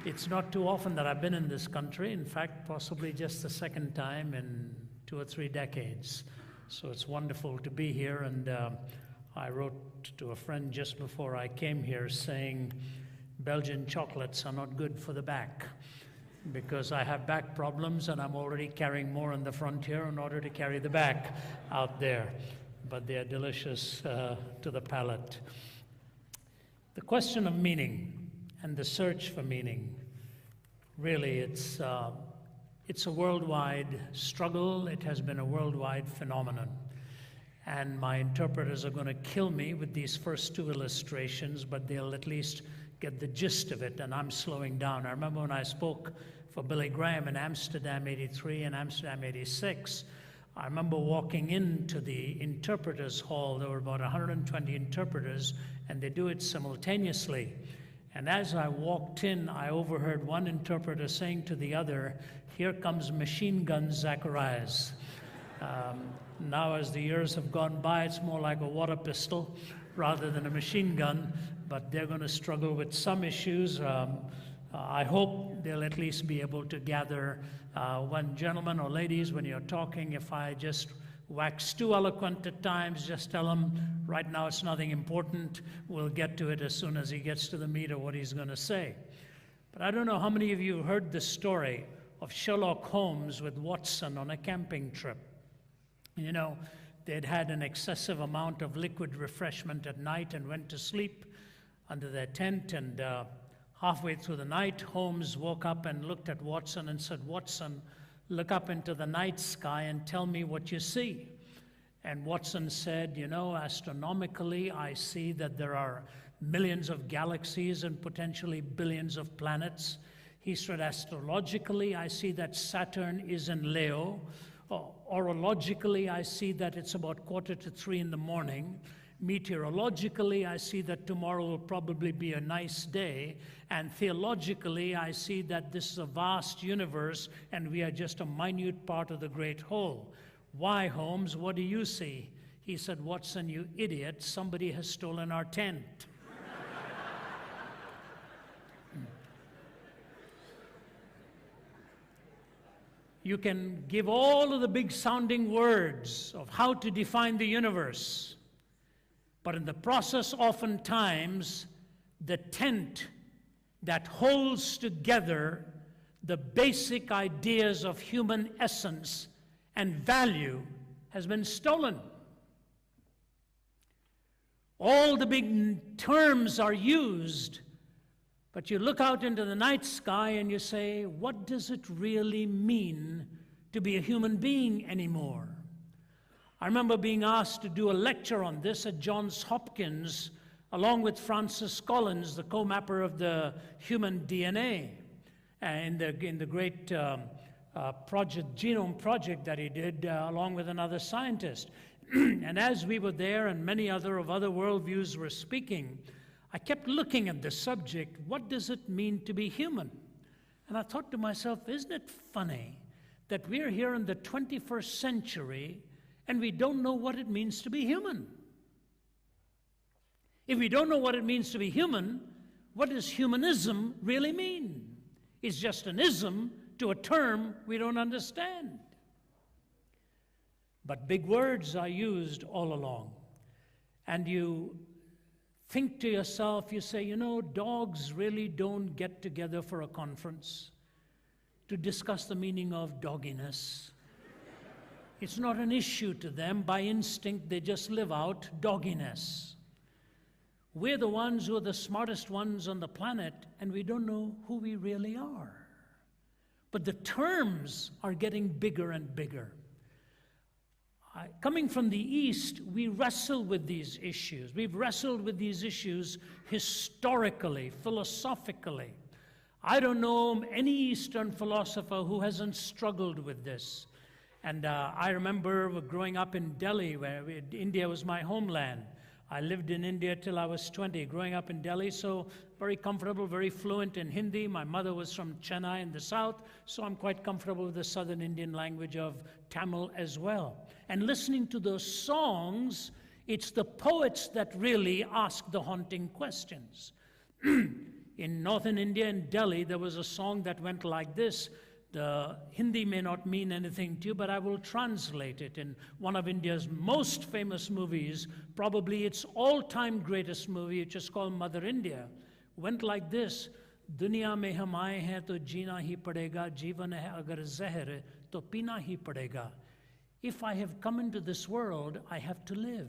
It's not too often that I've been in this country. In fact, possibly just the second time in 2 or 3 decades. So it's wonderful to be here. And I wrote to a friend just before I came here saying Belgian chocolates are not good for the back, because I have back problems and I'm already carrying more on the front here in order to carry the back out there. But they are delicious to the palate. The question of meaning and the search for meaning, really it's a worldwide struggle. It has been a worldwide phenomenon. And my interpreters are going to kill me with these first 2 illustrations, but they'll at least get the gist of it, and I'm slowing down. I remember when I spoke for Billy Graham in Amsterdam 83 and Amsterdam 86, I remember walking into the interpreters hall. There were about 120 interpreters, and they do it simultaneously. And as I walked in, I overheard one interpreter saying to the other, "Here comes Machine Gun Zacharias." Now, as the years have gone by, it's more like a water pistol rather than a machine gun, but they're going to struggle with some issues. I hope they'll at least be able to gather. When gentlemen or ladies, when you're talking, if I just wax too eloquent at times, just tell him, right now it's nothing important. We'll get to it as soon as he gets to the meat of what he's going to say. But I don't know how many of you heard the story of Sherlock Holmes with Watson on a camping trip. You know, they'd had an excessive amount of liquid refreshment at night and went to sleep under their tent, and halfway through the night, Holmes woke up and looked at Watson and said, "Watson, look up into the night sky and tell me what you see." And Watson said, "You know, astronomically, I see that there are millions of galaxies and potentially billions of planets." He said, "Astrologically, I see that Saturn is in Leo. Orologically, I see that it's about 2:45 in the morning. Meteorologically, I see that tomorrow will probably be a nice day. And theologically, I see that this is a vast universe and we are just a minute part of the great whole. Why, Holmes, what do you see?" He said, "Watson, you idiot, somebody has stolen our tent." You can give all of the big sounding words of how to define the universe, but in the process, oftentimes, the tent that holds together the basic ideas of human essence and value has been stolen. All the big terms are used, but you look out into the night sky and you say, what does it really mean to be a human being anymore? I remember being asked to do a lecture on this at Johns Hopkins, along with Francis Collins, the co-mapper of the human DNA, in the great genome project that he did, along with another scientist. And as we were there and many other worldviews were speaking, I kept looking at the subject, what does it mean to be human? And I thought to myself, isn't it funny that we're here in the 21st century and we don't know what it means to be human? If we don't know what it means to be human, what does humanism really mean? It's just an ism to a term we don't understand. But big words are used all along. And you think to yourself, you say, you know, dogs really don't get together for a conference to discuss the meaning of dogginess. It's not an issue to them. By instinct, they just live out dogginess. We're the ones who are the smartest ones on the planet, and we don't know who we really are. But the terms are getting bigger and bigger. Coming from the East, we wrestle with these issues. We've wrestled with these issues historically, philosophically. I don't know any Eastern philosopher who hasn't struggled with this. And I remember growing up in Delhi, where India was my homeland. I lived in India till I was 20, growing up in Delhi, so very comfortable, very fluent in Hindi. My mother was from Chennai in the south, so I'm quite comfortable with the southern Indian language of Tamil as well. And listening to those songs, it's the poets that really ask the haunting questions. In northern India, in Delhi, there was a song that went like this. The Hindi may not mean anything to you, but I will translate it. In one of India's most famous movies, probably its all-time greatest movie, which is called Mother India, went like this. Duniya mein hum aaye hain to jeena hi padega, jeevan hai agar zahar hai to peena hi padega. If I have come into this world, I have to live.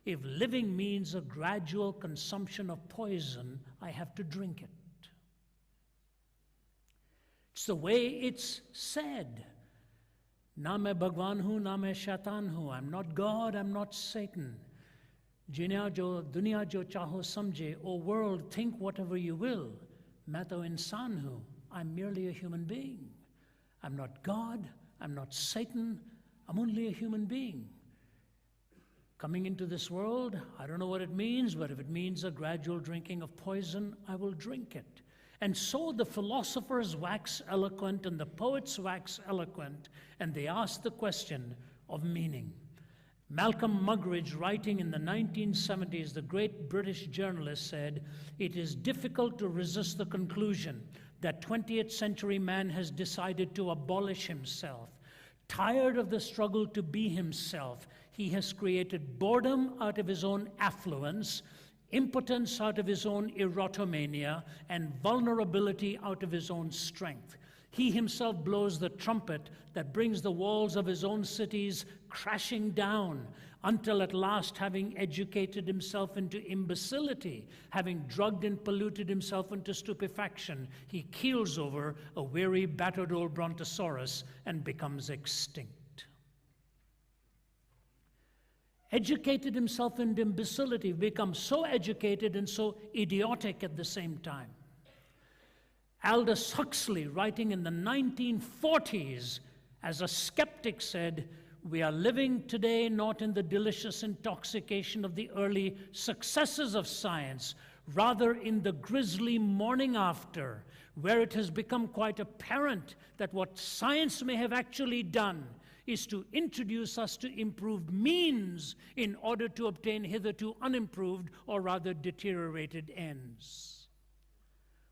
If living means a gradual consumption of poison, I have to drink it. It's the way it's said. Na main Bhagwan hu, na main shaitan hu. I'm not God, I'm not Satan. Duniya jo chaho samjhe. O world, think whatever you will. Main to insan hu. I'm merely a human being. I'm not God, I'm not Satan, I'm only a human being. Coming into this world, I don't know what it means, but if it means a gradual drinking of poison, I will drink it. And so the philosophers wax eloquent and the poets wax eloquent, and they ask the question of meaning. Malcolm Muggeridge, writing in the 1970s, the great British journalist, said, "It is difficult to resist the conclusion that 20th century man has decided to abolish himself. Tired of the struggle to be himself, he has created boredom out of his own affluence, impotence out of his own erotomania, and vulnerability out of his own strength. He himself blows the trumpet that brings the walls of his own cities crashing down, until at last, having educated himself into imbecility, having drugged and polluted himself into stupefaction, he keels over a weary, battered old brontosaurus and becomes extinct." Educated himself into imbecility, becomes so educated and so idiotic at the same time. Aldous Huxley, writing in the 1940s, as a skeptic, said, "We are living today not in the delicious intoxication of the early successes of science, rather in the grisly morning after, where it has become quite apparent that what science may have actually done is to introduce us to improved means in order to obtain hitherto unimproved or rather deteriorated ends.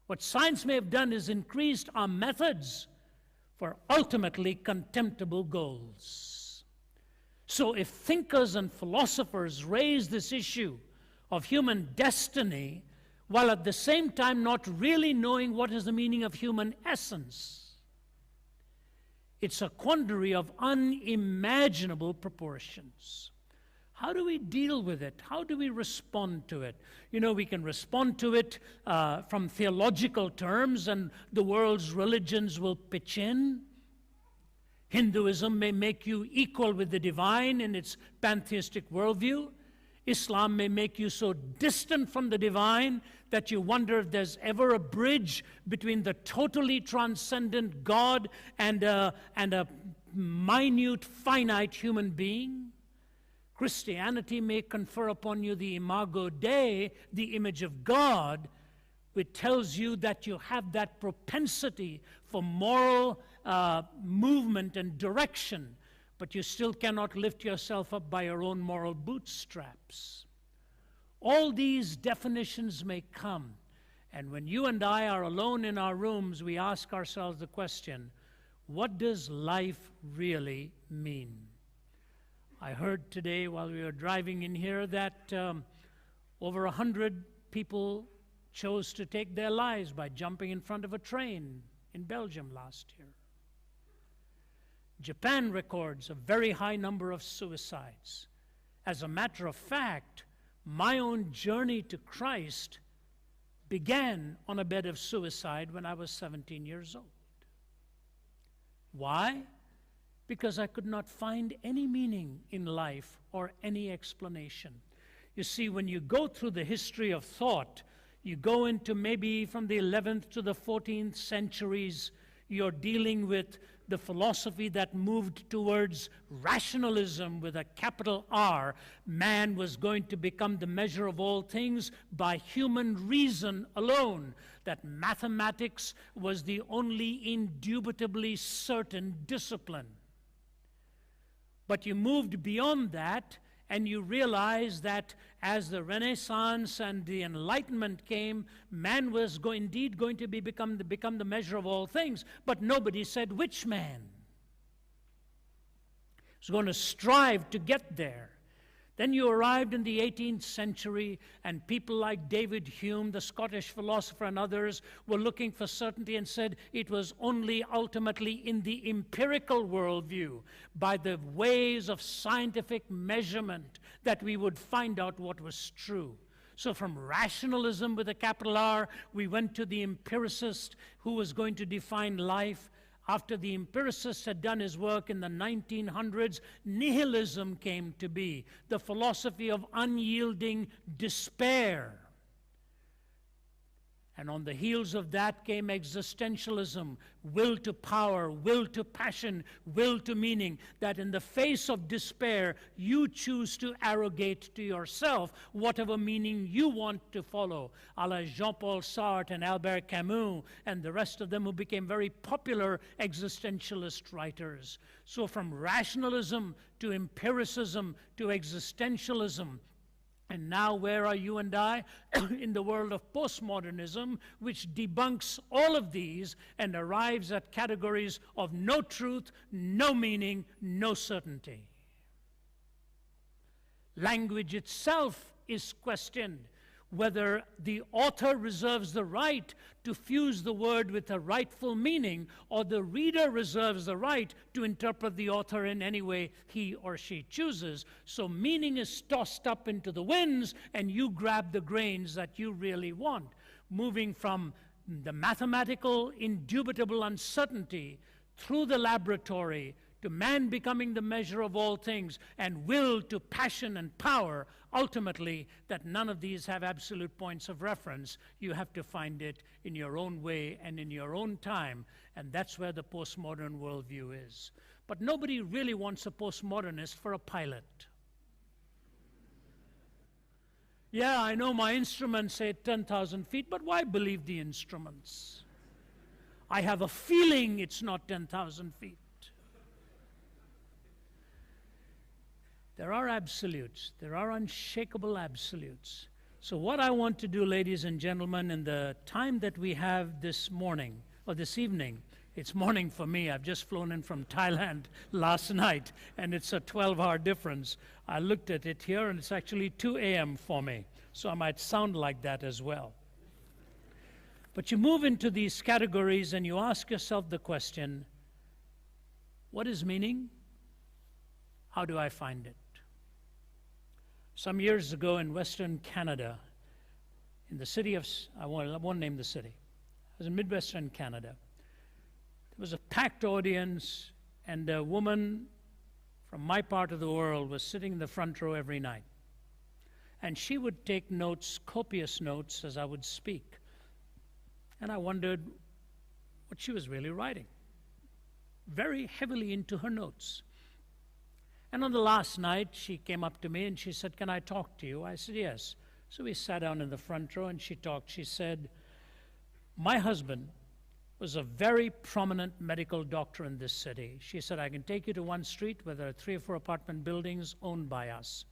What science may have done is increased our methods for ultimately contemptible goals." So if thinkers and philosophers raise this issue of human destiny while at the same time not really knowing what is the meaning of human essence, it's a quandary of unimaginable proportions. How do we deal with it? How do we respond to it? You know, we can respond to it from theological terms, and the world's religions will pitch in. Hinduism may make you equal with the divine in its pantheistic worldview. Islam may make you so distant from the divine that you wonder if there's ever a bridge between the totally transcendent God and a minute, finite human being. Christianity may confer upon you the imago Dei, the image of God, which tells you that you have that propensity for moral movement and direction, but you still cannot lift yourself up by your own moral bootstraps. All these definitions may come, and when you and I are alone in our rooms, we ask ourselves the question, what does life really mean? I heard today while we were driving in here that over 100 people chose to take their lives by jumping in front of a train in Belgium last year. Japan records a very high number of suicides. As a matter of fact, my own journey to Christ began on a bed of suicide when I was 17 years old. Why? Because I could not find any meaning in life or any explanation. You see, when you go through the history of thought, you go into maybe from the 11th to the 14th centuries, you're dealing with the philosophy that moved towards rationalism with a capital R. Man was going to become the measure of all things by human reason alone, that mathematics was the only indubitably certain discipline. But you moved beyond that, and you realize that as the Renaissance and the Enlightenment came, man was indeed going to become the measure of all things, but nobody said which man. He was going to strive to get there. Then you arrived in the 18th century, and people like David Hume, the Scottish philosopher, and others were looking for certainty and said it was only ultimately in the empirical worldview, by the ways of scientific measurement, that we would find out what was true. So from rationalism with a capital R, we went to the empiricist who was going to define life. After the empiricist had done his work in the 1900s, nihilism came to be, the philosophy of unyielding despair. And on the heels of that came existentialism, will to power, will to passion, will to meaning, that in the face of despair, you choose to arrogate to yourself whatever meaning you want to follow, a la Jean-Paul Sartre and Albert Camus and the rest of them who became very popular existentialist writers. So from rationalism to empiricism to existentialism, and now where are you and I? In the world of postmodernism, which debunks all of these and arrives at categories of no truth, no meaning, no certainty. Language itself is questioned, whether the author reserves the right to fuse the word with a rightful meaning, or the reader reserves the right to interpret the author in any way he or she chooses. So meaning is tossed up into the winds, and you grab the grains that you really want, moving from the mathematical, indubitable uncertainty through the laboratory to man becoming the measure of all things, and will to passion and power, ultimately, that none of these have absolute points of reference. You have to find it in your own way and in your own time, and that's where the postmodern worldview is. But nobody really wants a postmodernist for a pilot. Yeah, I know my instruments say 10,000 feet, but why believe the instruments? I have a feeling it's not 10,000 feet. There are absolutes. There are unshakable absolutes. So what I want to do, ladies and gentlemen, in the time that we have this morning, or this evening, it's morning for me. I've just flown in from Thailand last night, and it's a 12-hour difference. I looked at it here, and it's actually 2 a.m. for me, so I might sound like that as well. But you move into these categories, and you ask yourself the question, what is meaning? How do I find it? Some years ago in Western Canada, in the city of, I won't name the city, it was in Midwestern Canada. There was a packed audience, and a woman from my part of the world was sitting in the front row every night. And she would take notes, copious notes, as I would speak. And I wondered what she was really writing. Very heavily into her notes. And on the last night, she came up to me and she said, "Can I talk to you?" I said, "Yes." So we sat down in the front row and she talked. She said, "My husband was a very prominent medical doctor in this city." She said, "I can take you to one street where there are 3 or 4 apartment buildings owned by us.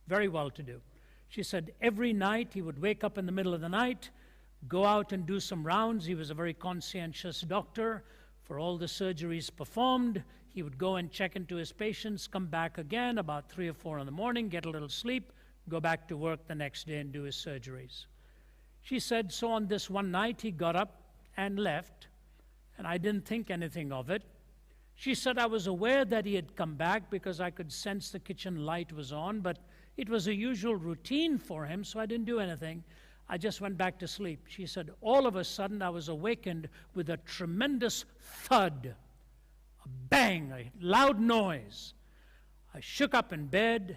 Very well to do." She said every night he would wake up in the middle of the night, go out and do some rounds. He was a very conscientious doctor. For all the surgeries performed, he would go and check into his patients, come back again about 3 or 4 in the morning, get a little sleep, go back to work the next day and do his surgeries. She said, so on this one night, he got up and left, and I didn't think anything of it. She said, I was aware that he had come back because I could sense the kitchen light was on, but it was a usual routine for him, so I didn't do anything. I just went back to sleep. She said, all of a sudden, I was awakened with a tremendous thud, a bang, a loud noise. I shook up in bed.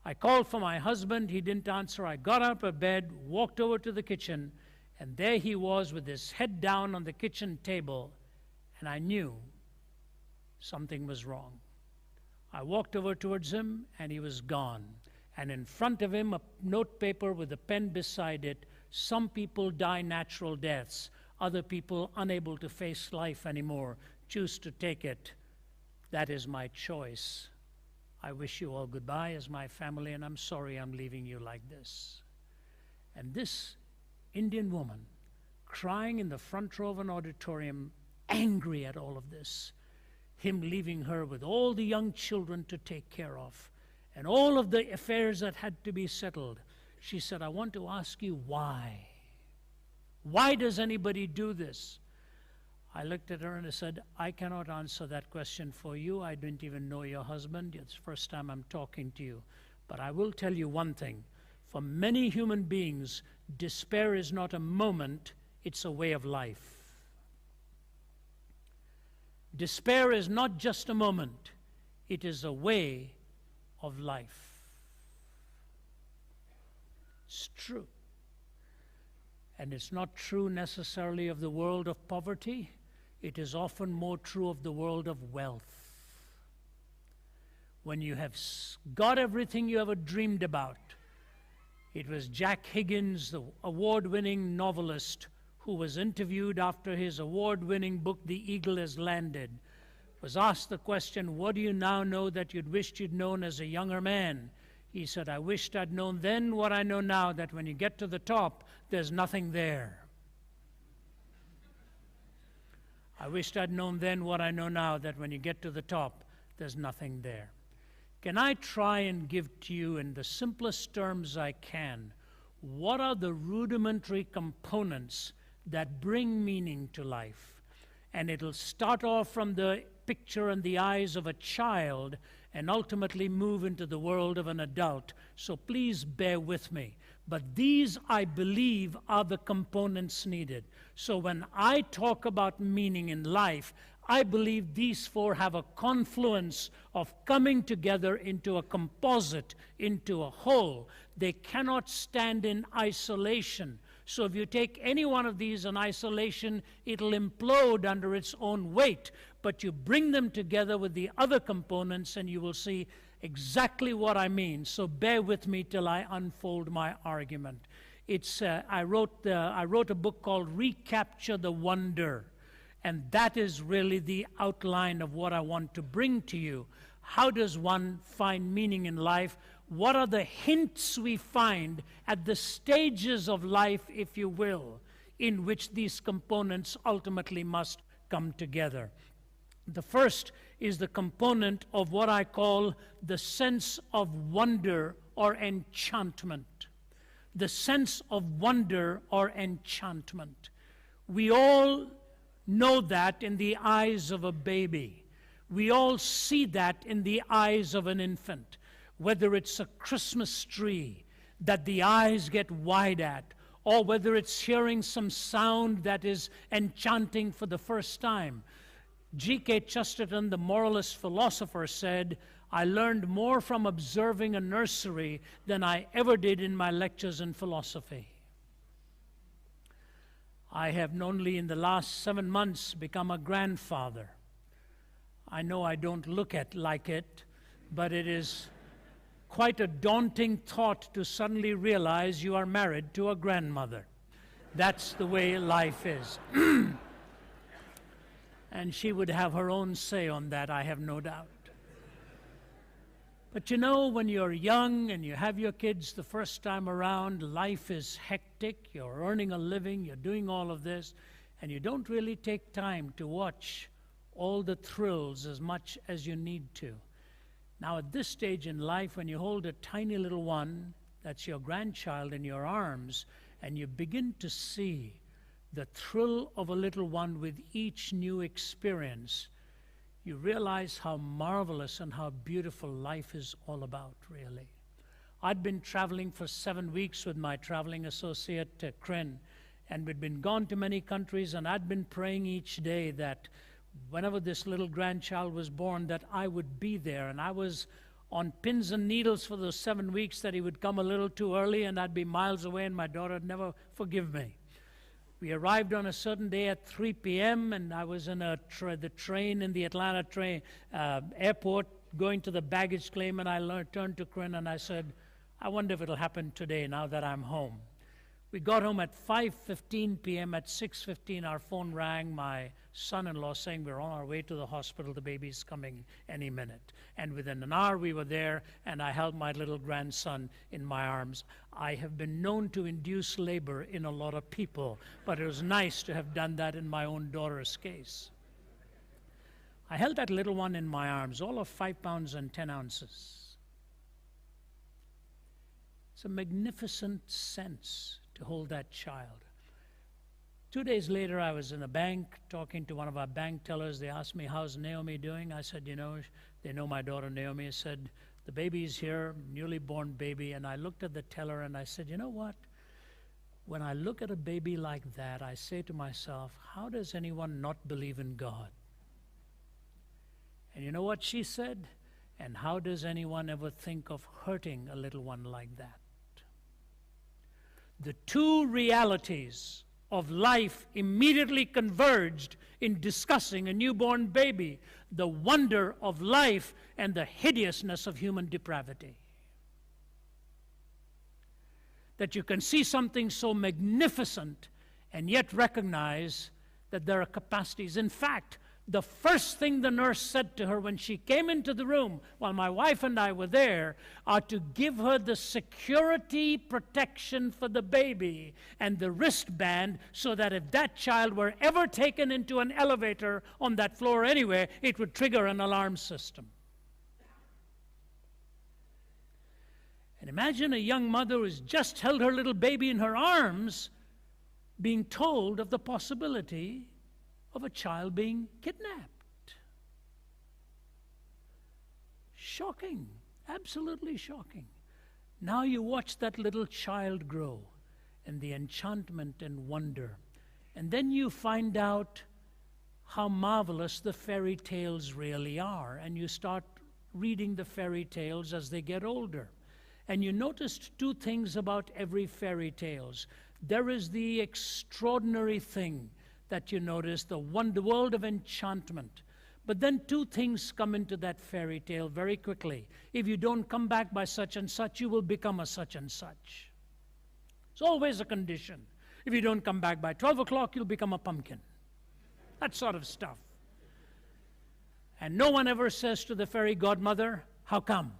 I called for my husband. He didn't answer. I got up of bed, walked over to the kitchen, and there he was with his head down on the kitchen table, and I knew something was wrong. I walked over towards him, and he was gone. And in front of him, a note paper with a pen beside it, "Some people die natural deaths. Other people, unable to face life anymore, choose to take it. That is my choice. I wish you all goodbye as my family, and I'm sorry I'm leaving you like this. And this Indian woman, crying in the front row of an auditorium, angry at all of this, him leaving her with all the young children to take care of, and all of the affairs that had to be settled. She said, I want to ask you why. Why does anybody do this? I looked at her and I said, I cannot answer that question for you. I didn't even know your husband. It's the first time I'm talking to you. But I will tell you one thing. For many human beings, despair is not a moment, it's a way of life. Despair is not just a moment, it is a way of life. It's true. And it's not true necessarily of the world of poverty. It is often more true of the world of wealth. When you have got everything you ever dreamed about. It was Jack Higgins, the award-winning novelist, who was interviewed after his award-winning book, The Eagle Has Landed, was asked the question, what do you now know that you'd wished you'd known as a younger man? He said, I wished I'd known then what I know now, that when you get to the top, there's nothing there. I wished I'd known then what I know now, that when you get to the top, there's nothing there. Can I try and give to you in the simplest terms I can, what are the rudimentary components that bring meaning to life? And it'll start off from the picture in the eyes of a child and ultimately move into the world of an adult. So please bear with me. But these, I believe, are the components needed. So when I talk about meaning in life, I believe these four have a confluence of coming together into a composite, into a whole. They cannot stand in isolation. So if you take any one of these in isolation, it'll implode under its own weight. But you bring them together with the other components and you will see exactly what I mean. So bear with me till I unfold my argument. I wrote a book called Recapture the Wonder. And that is really the outline of what I want to bring to you. How does one find meaning in life? What are the hints we find at the stages of life, if you will, in which these components ultimately must come together? The first is the component of what I call the sense of wonder or enchantment. The sense of wonder or enchantment. We all know that in the eyes of a baby. We all see that in the eyes of an infant. Whether it's a Christmas tree that the eyes get wide at, or whether it's hearing some sound that is enchanting for the first time. G.K. Chesterton, the moralist philosopher, said, I learned more from observing a nursery than I ever did in my lectures in philosophy. I have only in the last 7 months become a grandfather. I know I don't look like it, but it is quite a daunting thought to suddenly realize you are married to a grandmother. That's the way life is. And she would have her own say on that, I have no doubt. But you know, when you're young and you have your kids the first time around, life is hectic, you're earning a living, you're doing all of this, and you don't really take time to watch all the thrills as much as you need to. Now, at this stage in life, when you hold a tiny little one, that's your grandchild, in your arms, and you begin to see the thrill of a little one with each new experience, you realize how marvelous and how beautiful life is all about, really. I'd been traveling for 7 weeks with my traveling associate, Kryn, and we'd been gone to many countries, and I'd been praying each day that whenever this little grandchild was born, that I would be there. And I was on pins and needles for those 7 weeks that he would come a little too early and I'd be miles away and my daughter would never forgive me. We arrived on a certain day at 3 p.m. and I was in the train in the Atlanta airport going to the baggage claim, and I turned to Kryn and I said, I wonder if it'll happen today now that I'm home. We got home at 5:15 p.m. At 6:15, our phone rang, my son-in-law saying we're on our way to the hospital, the baby's coming any minute. And within an hour we were there, and I held my little grandson in my arms. I have been known to induce labor in a lot of people, but it was nice to have done that in my own daughter's case. I held that little one in my arms, all of 5 pounds and 10 ounces. It's a magnificent sense to hold that child. 2 days later, I was in a bank talking to one of our bank tellers. They asked me, how's Naomi doing? I said, they know my daughter Naomi. I said, the baby's here, newly born baby. And I looked at the teller and I said, you know what? When I look at a baby like that, I say to myself, how does anyone not believe in God? And you know what she said? And how does anyone ever think of hurting a little one like that? The two realities of life immediately converged in discussing a newborn baby, the wonder of life and the hideousness of human depravity. That you can see something so magnificent and yet recognize that there are capacities. In fact, the first thing the nurse said to her when she came into the room, while my wife and I were there, are to give her the security protection for the baby and the wristband so that if that child were ever taken into an elevator on that floor anywhere, it would trigger an alarm system. And imagine a young mother who's just held her little baby in her arms being told of the possibility of a child being kidnapped. Shocking, absolutely shocking. Now you watch that little child grow and the enchantment and wonder. And then you find out how marvelous the fairy tales really are. And you start reading the fairy tales as they get older. And you noticed two things about every fairy tales. There is the extraordinary thing that you notice, the world of enchantment. But then two things come into that fairy tale very quickly. If you don't come back by such and such, you will become a such and such. It's always a condition. If you don't come back by 12 o'clock, you'll become a pumpkin. That sort of stuff. And no one ever says to the fairy godmother, how come?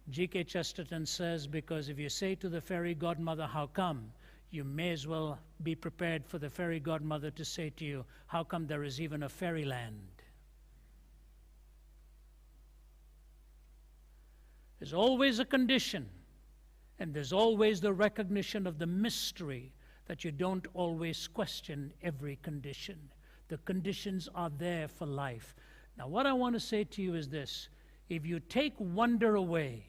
G.K. Chesterton says, because if you say to the fairy godmother, how come, you may as well be prepared for the fairy godmother to say to you, how come there is even a fairyland? There's always a condition, and there's always the recognition of the mystery that you don't always question every condition. The conditions are there for life. Now, what I want to say to you is this. If you take wonder away,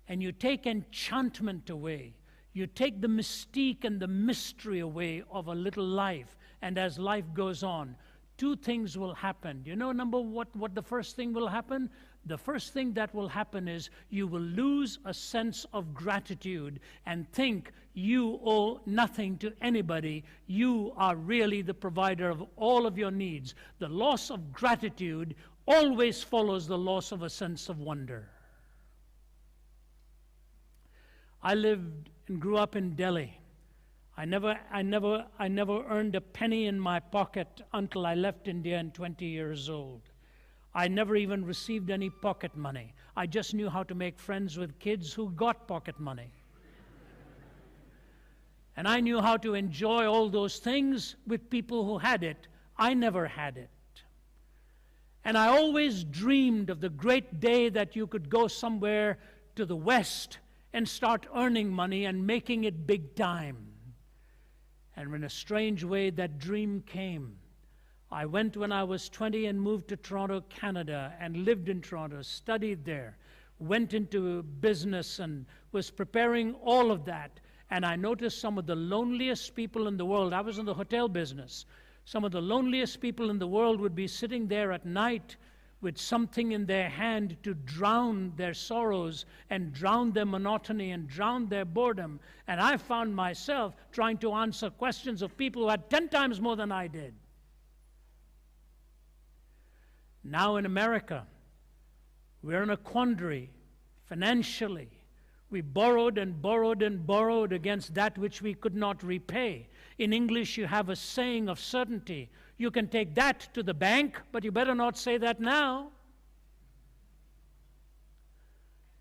and you take enchantment away, you take the mystique and the mystery away of a little life, and as life goes on, two things will happen. You know, what the first thing will happen? The first thing that will happen is you will lose a sense of gratitude and think you owe nothing to anybody. You are really the provider of all of your needs. The loss of gratitude always follows the loss of a sense of wonder. I lived and grew up in Delhi. I never earned a penny in my pocket until I left India at 20 years old. I never even received any pocket money. I just knew how to make friends with kids who got pocket money. And I knew how to enjoy all those things with people who had it. I never had it. And I always dreamed of the great day that you could go somewhere to the West and start earning money and making it big time. And in a strange way, that dream came. I went when I was 20 and moved to Toronto, Canada, and lived in Toronto, studied there, went into business and was preparing all of that. And I noticed some of the loneliest people in the world. I was in the hotel business. Some of the loneliest people in the world would be sitting there at night with something in their hand to drown their sorrows and drown their monotony and drown their boredom. And I found myself trying to answer questions of people who had 10 times more than I did. Now in America, we're in a quandary financially. We borrowed and borrowed and borrowed against that which we could not repay. In English, you have a saying of certainty. You can take that to the bank, but you better not say that now.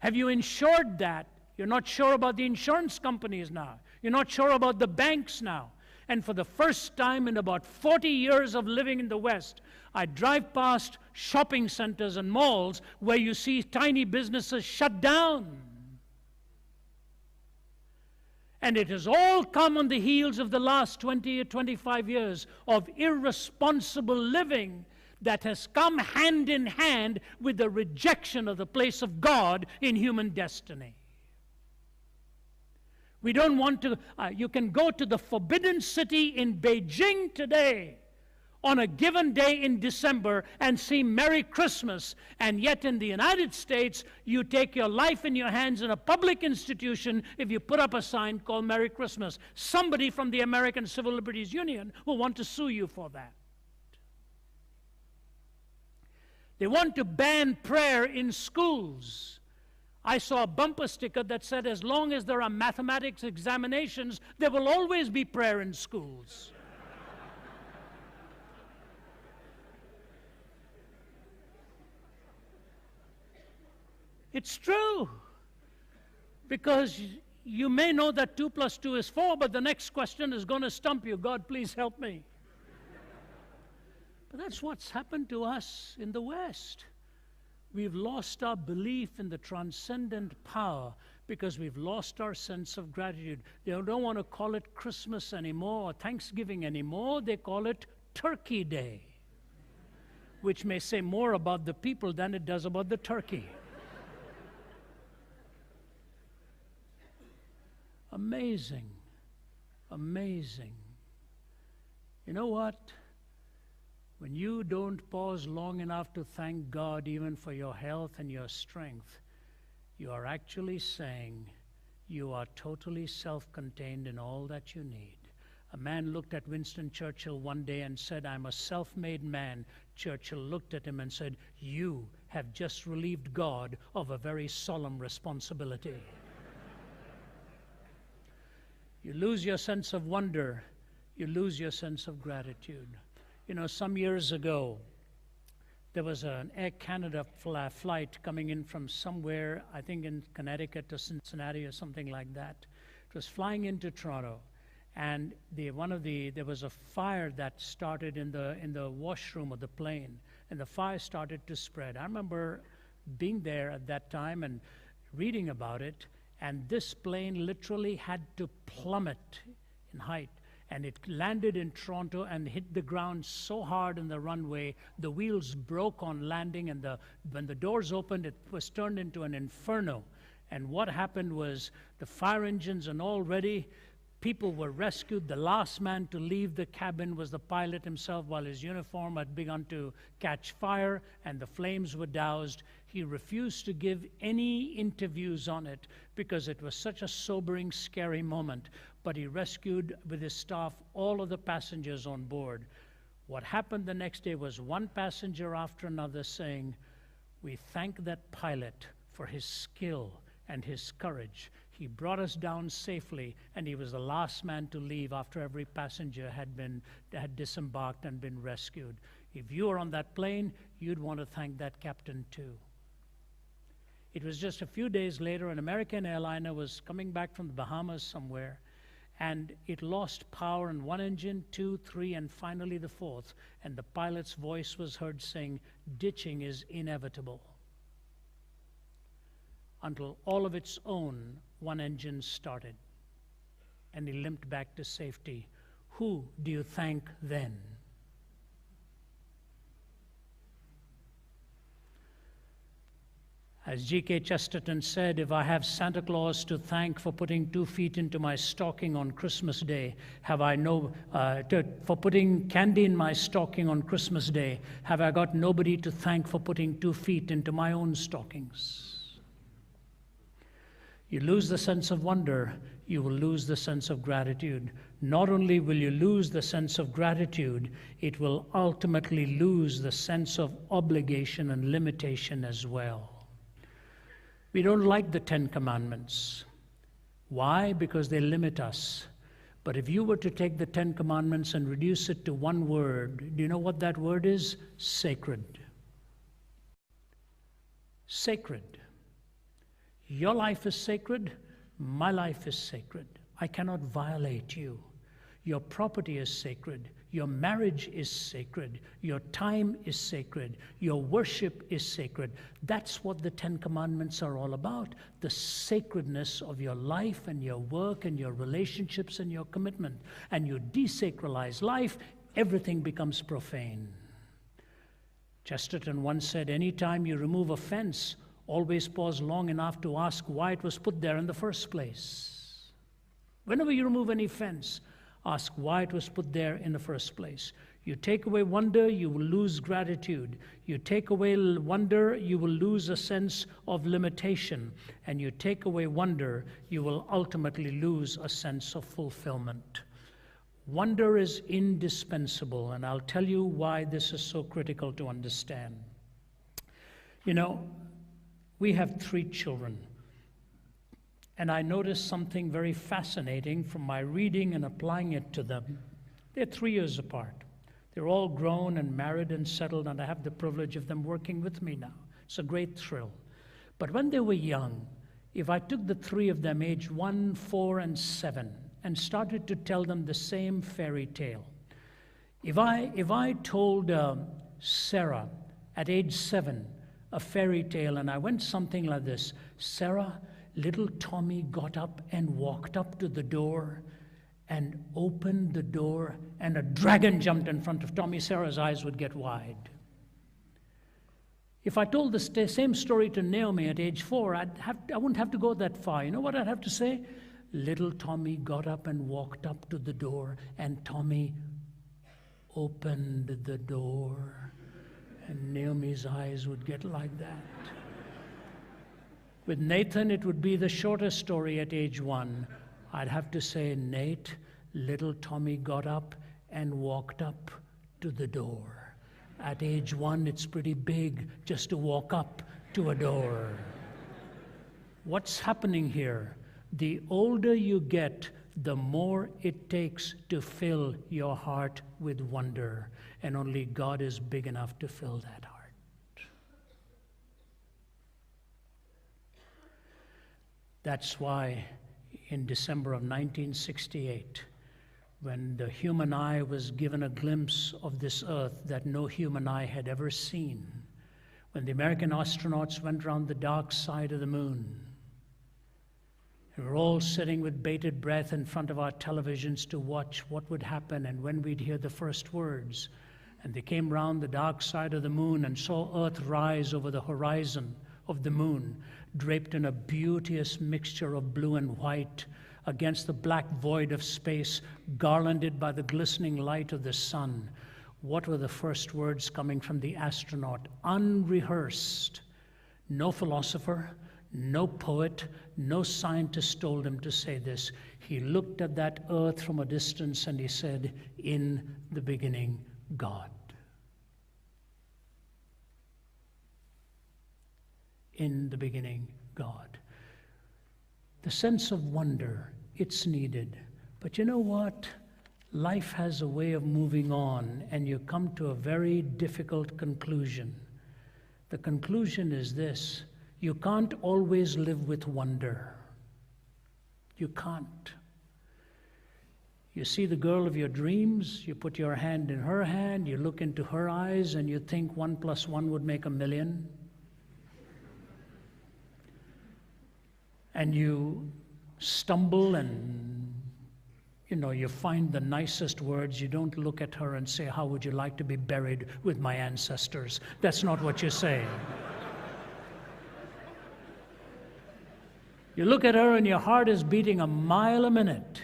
Have you insured that? You're not sure about the insurance companies now. You're not sure about the banks now. And for the first time in about 40 years of living in the West, I drive past shopping centers and malls where you see tiny businesses shut down. And it has all come on the heels of the last 20 or 25 years of irresponsible living that has come hand in hand with the rejection of the place of God in human destiny. We don't want to, you can go to the Forbidden City in Beijing today on a given day in December and see Merry Christmas, and yet in the United States, you take your life in your hands in a public institution if you put up a sign called Merry Christmas. Somebody from the American Civil Liberties Union will want to sue you for that. They want to ban prayer in schools. I saw a bumper sticker that said, as long as there are mathematics examinations, there will always be prayer in schools. It's true, because you may know that 2 plus 2 is 4, but the next question is going to stump you. God, please help me. But that's what's happened to us in the West. We've lost our belief in the transcendent power because we've lost our sense of gratitude. They don't want to call it Christmas anymore or Thanksgiving anymore. They call it Turkey Day, which may say more about the people than it does about the turkey. Amazing. Amazing. You know what? When you don't pause long enough to thank God even for your health and your strength, you are actually saying you are totally self-contained in all that you need. A man looked at Winston Churchill one day and said, "I'm a self-made man." Churchill looked at him and said, "You have just relieved God of a very solemn responsibility." You lose your sense of wonder. You lose your sense of gratitude. You know, some years ago, there was an Air Canada flight coming in from somewhere, I think in Connecticut to Cincinnati or something like that. It was flying into Toronto, and there was a fire that started in the washroom of the plane, and the fire started to spread. I remember being there at that time and reading about it, and this plane literally had to plummet in height. And it landed in Toronto and hit the ground so hard in the runway, the wheels broke on landing, and when the doors opened, it was turned into an inferno. And what happened was the fire engines and all ready, people were rescued. The last man to leave the cabin was the pilot himself while his uniform had begun to catch fire and the flames were doused. He refused to give any interviews on it because it was such a sobering, scary moment. But he rescued with his staff all of the passengers on board. What happened the next day was one passenger after another saying, "We thank that pilot for his skill and his courage. He brought us down safely, and he was the last man to leave after every passenger had disembarked and been rescued." If you were on that plane, you'd want to thank that captain too. It was just a few days later, an American airliner was coming back from the Bahamas somewhere, and it lost power in one engine, 2, 3, and finally the 4th, and the pilot's voice was heard saying, "Ditching is inevitable." Until all of its own, one engine started, and he limped back to safety. Who do you thank then? As G.K. Chesterton said, if I have Santa Claus to thank for putting 2 feet into my stocking on Christmas Day, for putting candy in my stocking on Christmas Day, have I got nobody to thank for putting 2 feet into my own stockings? You lose the sense of wonder, you will lose the sense of gratitude. Not only will you lose the sense of gratitude, it will ultimately lose the sense of obligation and limitation as well. We don't like the 10 Commandments. Why? Because they limit us. But if you were to take the 10 Commandments and reduce it to one word, do you know what that word is? Sacred. Sacred. Your life is sacred. My life is sacred. I cannot violate you. Your property is sacred. Your marriage is sacred. Your time is sacred. Your worship is sacred. That's what the 10 Commandments are all about. The sacredness of your life and your work and your relationships and your commitment. And you desacralize life, everything becomes profane. Chesterton once said, anytime you remove a fence, always pause long enough to ask why it was put there in the first place. Whenever you remove any fence, ask why it was put there in the first place. You take away wonder, you will lose gratitude. You take away wonder, you will lose a sense of limitation. And you take away wonder, you will ultimately lose a sense of fulfillment. Wonder is indispensable, and I'll tell you why this is so critical to understand. You know, we have 3 children. And I noticed something very fascinating from my reading and applying it to them. They're 3 years apart. They're all grown and married and settled, and I have the privilege of them working with me now. It's a great thrill. But when they were young, if I took the 3 of them, aged 1, 4, and 7, and started to tell them the same fairy tale, if I told Sarah at age 7 a fairy tale, and I went something like this: Sarah, little Tommy got up and walked up to the door and opened the door, and a dragon jumped in front of Tommy. Sarah's eyes would get wide. If I told the same story to Naomi at age 4, I wouldn't have to go that far. You know what I'd have to say? Little Tommy got up and walked up to the door, and Tommy opened the door, and Naomi's eyes would get like that. With Nathan, it would be the shortest story at age 1. I'd have to say, Nate, little Tommy got up and walked up to the door. At age 1, it's pretty big just to walk up to a door. What's happening here? The older you get, the more it takes to fill your heart with wonder. And only God is big enough to fill that heart. That's why in December of 1968, when the human eye was given a glimpse of this earth that no human eye had ever seen, when the American astronauts went around the dark side of the moon, we were all sitting with bated breath in front of our televisions to watch what would happen and when we'd hear the first words. And they came round the dark side of the moon and saw Earth rise over the horizon of the moon, draped in a beauteous mixture of blue and white against the black void of space, garlanded by the glistening light of the sun. What were the first words coming from the astronaut? Unrehearsed. No philosopher, no poet, no scientist told him to say this. He looked at that earth from a distance and he said, "In the beginning, God." In the beginning, God. The sense of wonder, it's needed. But you know what? Life has a way of moving on, and you come to a very difficult conclusion. The conclusion is this: you can't always live with wonder. You can't. You see the girl of your dreams, you put your hand in her hand, you look into her eyes, and you think 1 + 1 would make 1,000,000. And you stumble and, you find the nicest words. You don't look at her and say, "How would you like to be buried with my ancestors?" That's not what you say. You look at her and your heart is beating a mile a minute.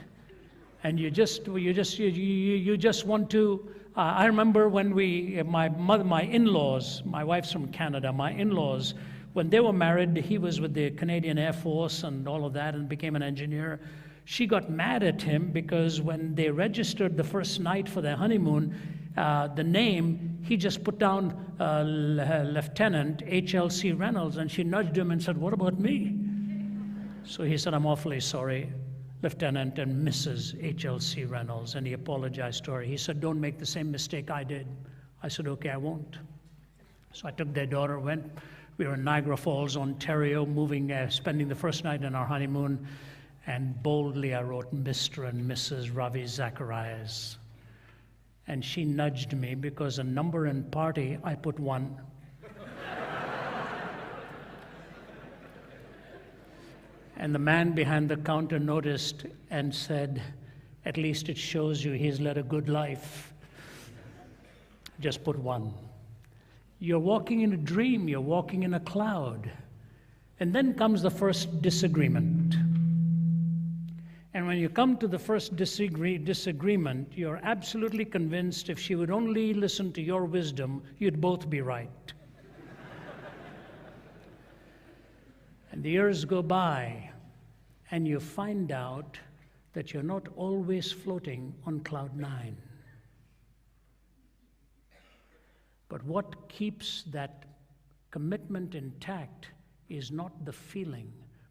And you just want to, I remember when my in-laws, my wife's from Canada, my in-laws, when they were married, he was with the Canadian Air Force and all of that and became an engineer. She got mad at him because when they registered the first night for their honeymoon, the name he just put down Lieutenant H.L.C. Reynolds, and she nudged him and said, "What about me?" So he said, "I'm awfully sorry, Lieutenant and Mrs. H.L.C. Reynolds," and he apologized to her. He said, "Don't make the same mistake I did." I said, "Okay, I won't." So I took their daughter, went. We were in Niagara Falls, Ontario, spending the first night in our honeymoon, and boldly I wrote Mr. and Mrs. Ravi Zacharias. And she nudged me because a number in party, I put 1. And the man behind the counter noticed and said, "At least it shows you he's led a good life." Just put 1. You're walking in a dream, you're walking in a cloud. And then comes the first disagreement. And when you come to the first disagreement, you're absolutely convinced if she would only listen to your wisdom, you'd both be right. And the years go by, and you find out that you're not always floating on cloud 9. But what keeps that commitment intact is not the feeling,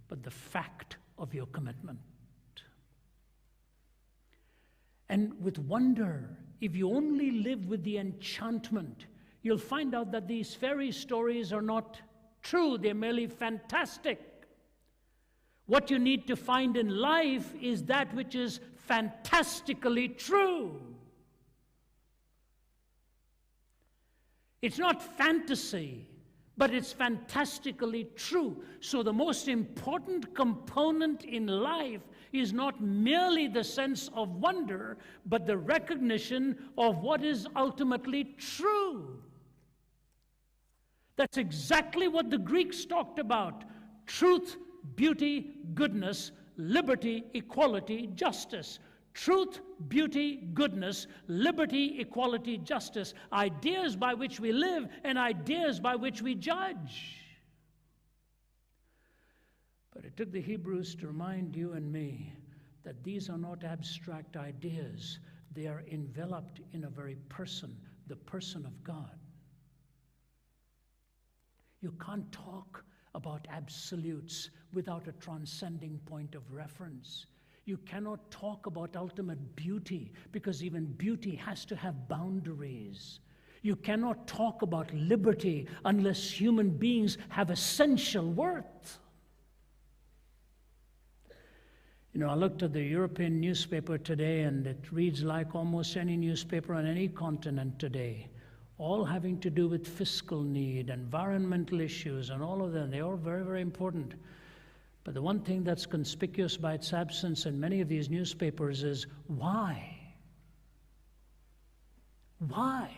but the fact of your commitment. And with wonder, if you only live with the enchantment, you'll find out that these fairy stories are not true, they're merely fantastic. What you need to find in life is that which is fantastically true. It's not fantasy, but it's fantastically true. So the most important component in life is not merely the sense of wonder, but the recognition of what is ultimately true. That's exactly what the Greeks talked about. Truth, beauty, goodness, liberty, equality, justice. Truth, beauty, goodness, liberty, equality, justice. Ideas by which we live and ideas by which we judge. But it took the Hebrews to remind you and me that these are not abstract ideas. They are enveloped in a very person, the person of God. You can't talk about absolutes without a transcending point of reference. You cannot talk about ultimate beauty because even beauty has to have boundaries. You cannot talk about liberty unless human beings have essential worth. You know, I looked at the European newspaper today, and it reads like almost any newspaper on any continent today, all having to do with fiscal need, environmental issues, and all of them. They're all very, very important. But the one thing that's conspicuous by its absence in many of these newspapers is why? Why?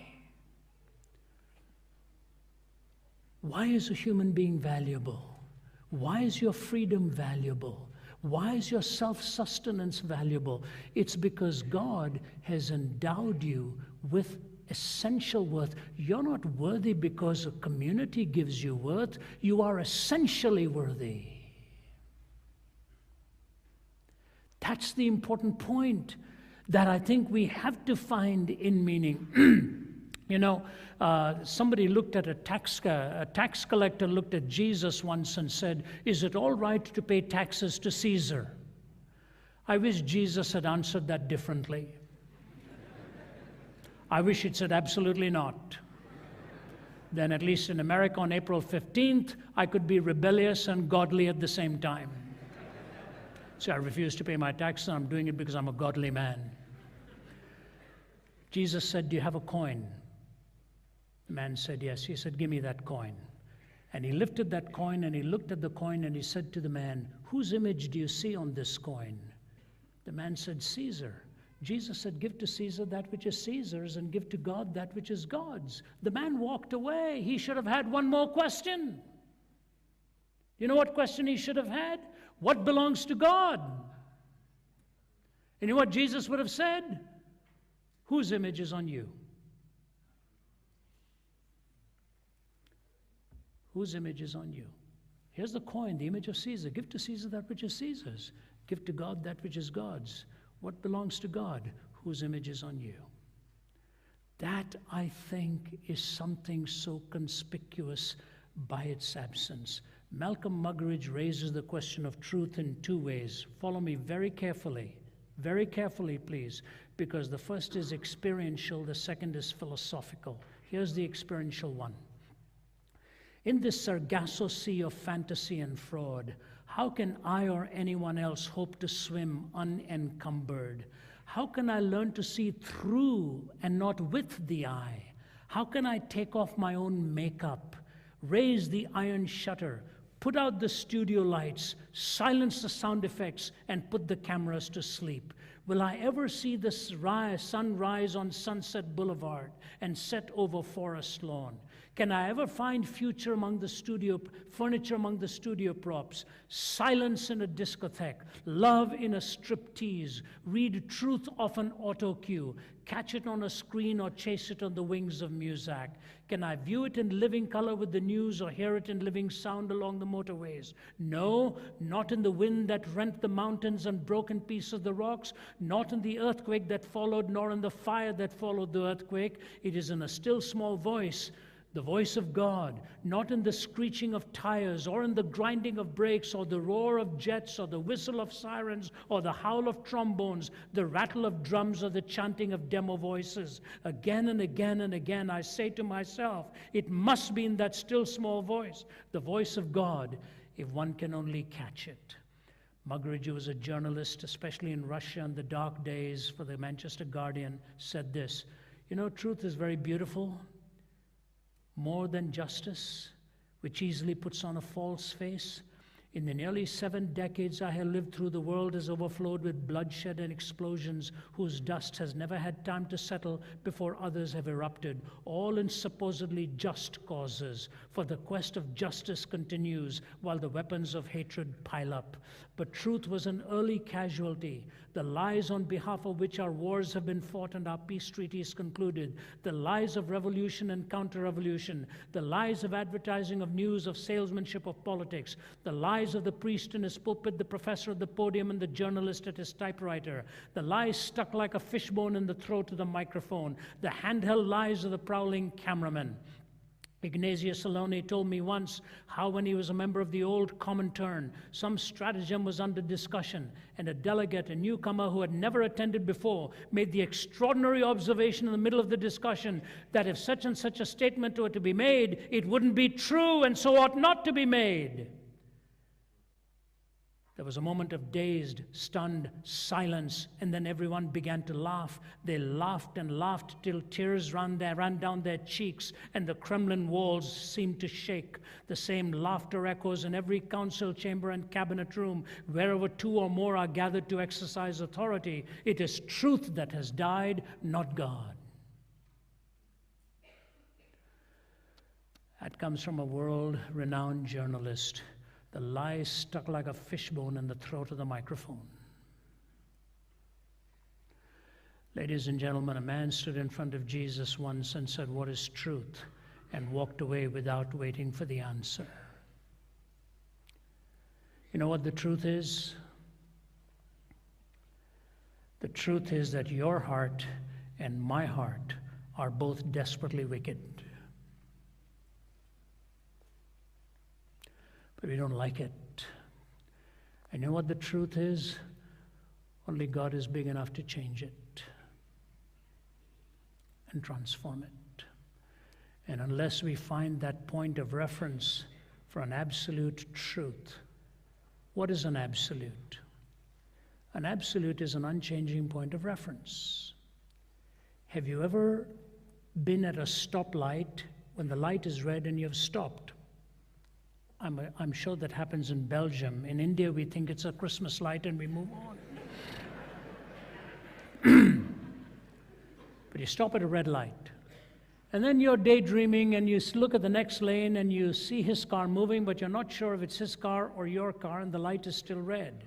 Why is a human being valuable? Why is your freedom valuable? Why is your self-sustenance valuable? It's because God has endowed you with essential worth. You're not worthy because a community gives you worth. You are essentially worthy. That's the important point that I think we have to find in meaning. You know, somebody looked at a tax collector looked at Jesus once and said, "Is it all right to pay taxes to Caesar?" I wish Jesus had answered that differently. I wish it said absolutely not. Then at least in America on April 15th, I could be rebellious and godly at the same time. So I refuse to pay my taxes, and I'm doing it because I'm a godly man. Jesus said, "Do you have a coin?" The man said, "Yes." He said, "Give me that coin." And he lifted that coin and he looked at the coin and he said to the man, "Whose image do you see on this coin?" The man said, "Caesar." Jesus said, "Give to Caesar that which is Caesar's and give to God that which is God's." The man walked away. He should have had one more question. You know what question he should have had? What belongs to God? And you know what Jesus would have said? Whose image is on you? Whose image is on you? Here's the coin, the image of Caesar. Give to Caesar that which is Caesar's. Give to God that which is God's. What belongs to God? Whose image is on you? That, I think, is something so conspicuous by its absence. Malcolm Muggeridge raises the question of truth in two ways. Follow me very carefully, please, because the first is experiential, the second is philosophical. Here's the experiential one. In this Sargasso sea of fantasy and fraud, how can I or anyone else hope to swim unencumbered? How can I learn to see through and not with the eye? How can I take off my own makeup, raise the iron shutter, put out the studio lights, silence the sound effects, and put the cameras to sleep? Will I ever see the sun rise on Sunset Boulevard and set over Forest Lawn? Can I ever find furniture among the studio props, silence in a discotheque, love in a striptease, read truth off an auto cue, catch it on a screen or chase it on the wings of Muzak? Can I view it in living color with the news or hear it in living sound along the motorways? No, not in the wind that rent the mountains and broke in pieces the rocks, not in the earthquake that followed, nor in the fire that followed the earthquake. It is in a still small voice, the voice of God, not in the screeching of tires or in the grinding of brakes or the roar of jets or the whistle of sirens or the howl of trombones, the rattle of drums or the chanting of demo voices. Again and again and again I say to myself, it must be in that still small voice, the voice of God, if one can only catch it. Muggeridge, who was a journalist, especially in Russia in the dark days for the Manchester Guardian, said this, you know, truth is very beautiful, more than justice, which easily puts on a false face. In the nearly 7 decades I have lived through, the world has overflowed with bloodshed and explosions whose dust has never had time to settle before others have erupted, all in supposedly just causes. For the quest of justice continues while the weapons of hatred pile up. But truth was an early casualty, the lies on behalf of which our wars have been fought and our peace treaties concluded, the lies of revolution and counter-revolution, the lies of advertising, of news, of salesmanship, of politics, the lies of the priest in his pulpit, the professor at the podium, and the journalist at his typewriter, the lies stuck like a fishbone in the throat of the microphone, the handheld lies of the prowling cameraman. Ignatius Saloni told me once how when he was a member of the old Comintern, some stratagem was under discussion, and a delegate, a newcomer who had never attended before, made the extraordinary observation in the middle of the discussion that if such and such a statement were to be made, it wouldn't be true and so ought not to be made. There was a moment of dazed, stunned silence, and then everyone began to laugh. They laughed and laughed till tears ran down their cheeks, and the Kremlin walls seemed to shake. The same laughter echoes in every council chamber and cabinet room. Wherever 2 or more are gathered to exercise authority, it is truth that has died, not God. That comes from a world-renowned journalist. The lie stuck like a fishbone in the throat of the microphone. Ladies and gentlemen, a man stood in front of Jesus once and said, "What is truth?" and walked away without waiting for the answer. You know what the truth is? The truth is that your heart and my heart are both desperately wicked. But we don't like it. And you know what the truth is? Only God is big enough to change it and transform it. And unless we find that point of reference for an absolute truth, what is an absolute? An absolute is an unchanging point of reference. Have you ever been at a stoplight when the light is red and you've stopped? I'm sure that happens in Belgium. In India, we think it's a Christmas light and we move on. But you stop at a red light. And then you're daydreaming and you look at the next lane and you see his car moving, but you're not sure if it's his car or your car, and the light is still red.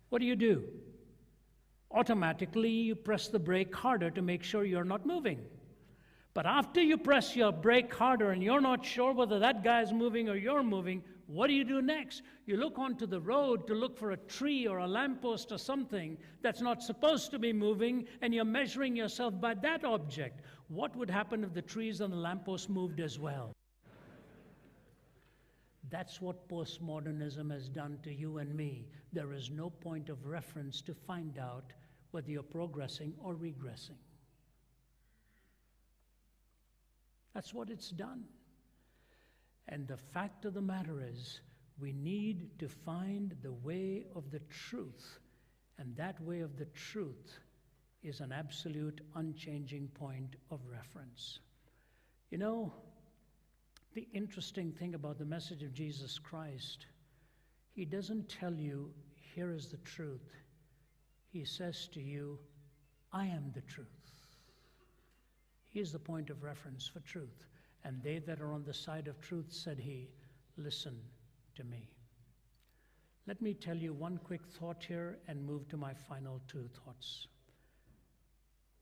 What do? Automatically, you press the brake harder to make sure you're not moving. But after you press your brake harder and you're not sure whether that guy's moving or you're moving, what do you do next? You look onto the road to look for a tree or a lamppost or something that's not supposed to be moving, and you're measuring yourself by that object. What would happen if the trees on the lamppost moved as well? That's what postmodernism has done to you and me. There is no point of reference to find out whether you're progressing or regressing. That's what it's done. And the fact of the matter is, we need to find the way of the truth. And that way of the truth is an absolute unchanging point of reference. You know, the interesting thing about the message of Jesus Christ, he doesn't tell you, here is the truth. He says to you, I am the truth. He is the point of reference for truth. And they that are on the side of truth, said he, listen to me. Let me tell you one quick thought here and move to my final two thoughts.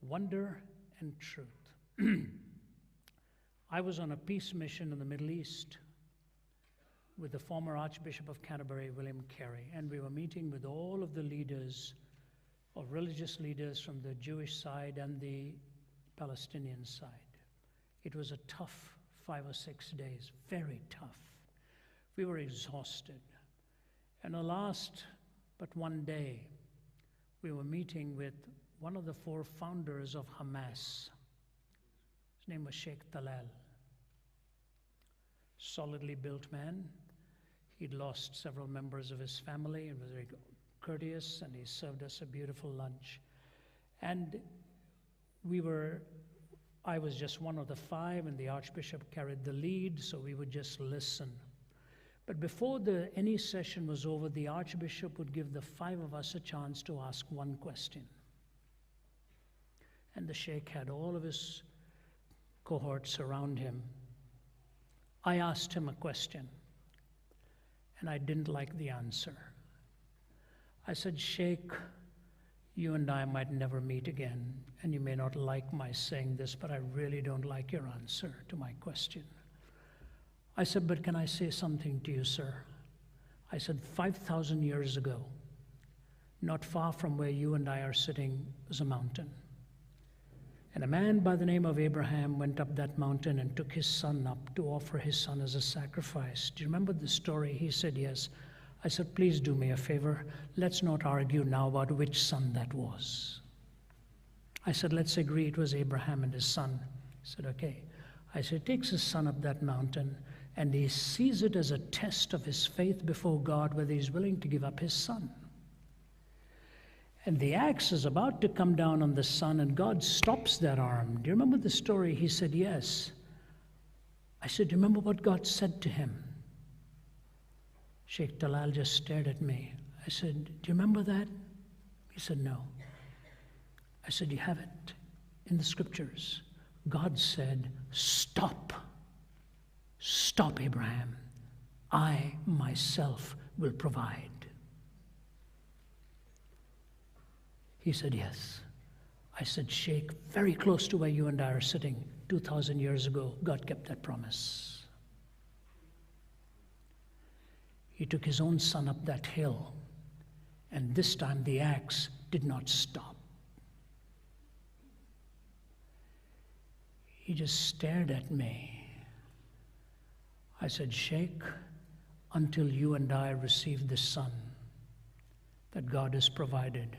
Wonder and truth. I was on a peace mission in the Middle East with the former Archbishop of Canterbury, William Carey, and we were meeting with all of the leaders, or religious leaders from the Jewish side and the Palestinian side. It was a tough 5 or 6 days, very tough. We were exhausted. And the last but one day, we were meeting with one of the 4 founders of Hamas. His name was Sheikh Talal. Solidly built man. He'd lost several members of his family and was very courteous, and he served us a beautiful lunch. And I was just one of the 5, and the Archbishop carried the lead, so we would just listen. But before any session was over, the Archbishop would give the 5 of us a chance to ask one question. And the Sheikh had all of his cohorts around him. I asked him a question, and I didn't like the answer. I said, Sheikh, you and I might never meet again, and you may not like my saying this, but I really don't like your answer to my question. I said, but can I say something to you, sir? I said, 5,000 years ago, not far from where you and I are sitting, was a mountain. And a man by the name of Abraham went up that mountain and took his son up to offer his son as a sacrifice. Do you remember the story? He said, yes. I said, please do me a favor. Let's not argue now about which son that was. I said, let's agree it was Abraham and his son. He said, okay. I said, he takes his son up that mountain, and he sees it as a test of his faith before God, whether he's willing to give up his son. And the axe is about to come down on the son, and God stops that arm. Do you remember the story? He said, yes. I said, do you remember what God said to him? Sheikh Talal just stared at me. I said, do you remember that? He said, no. I said, you have it in the scriptures. God said, stop. Stop, Abraham. I myself will provide. He said, yes. I said, Sheikh, very close to where you and I are sitting 2,000 years ago, God kept that promise. He took his own son up that hill, and this time the axe did not stop. He just stared at me. I said, Sheikh, until you and I receive the son that God has provided,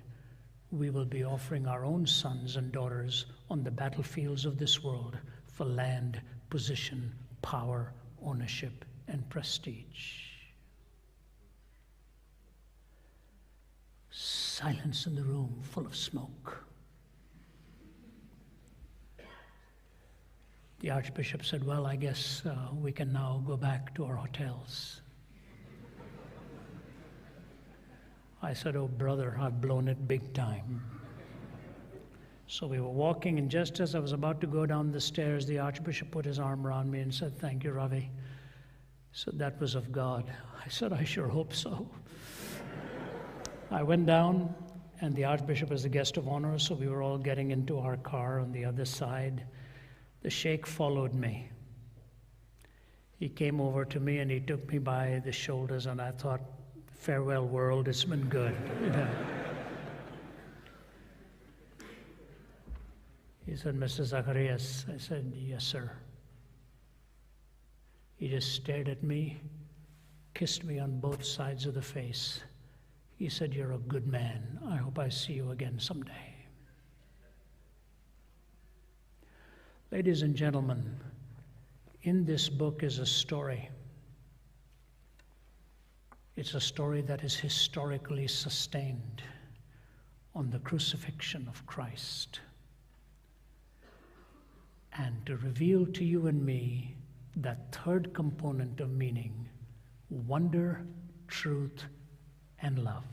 we will be offering our own sons and daughters on the battlefields of this world for land, position, power, ownership, and prestige. Silence in the room, full of smoke. The Archbishop said, well, I guess we can now go back to our hotels. I said, oh, brother, I've blown it big time. So we were walking, and just as I was about to go down the stairs, the Archbishop put his arm around me and said, thank you, Ravi. So that was of God. I said, I sure hope so. I went down, and the Archbishop was the guest of honor, so we were all getting into our car on the other side. The Sheikh followed me. He came over to me, and he took me by the shoulders, and I thought, farewell, world, it's been good. He said, Mr. Zacharias. I said, yes, sir. He just stared at me, kissed me on both sides of the face. He said, you're a good man. I hope I see you again someday. Ladies and gentlemen, in this book is a story. It's a story that is historically sustained on the crucifixion of Christ. And to reveal to you and me that third component of meaning, wonder, truth, and love.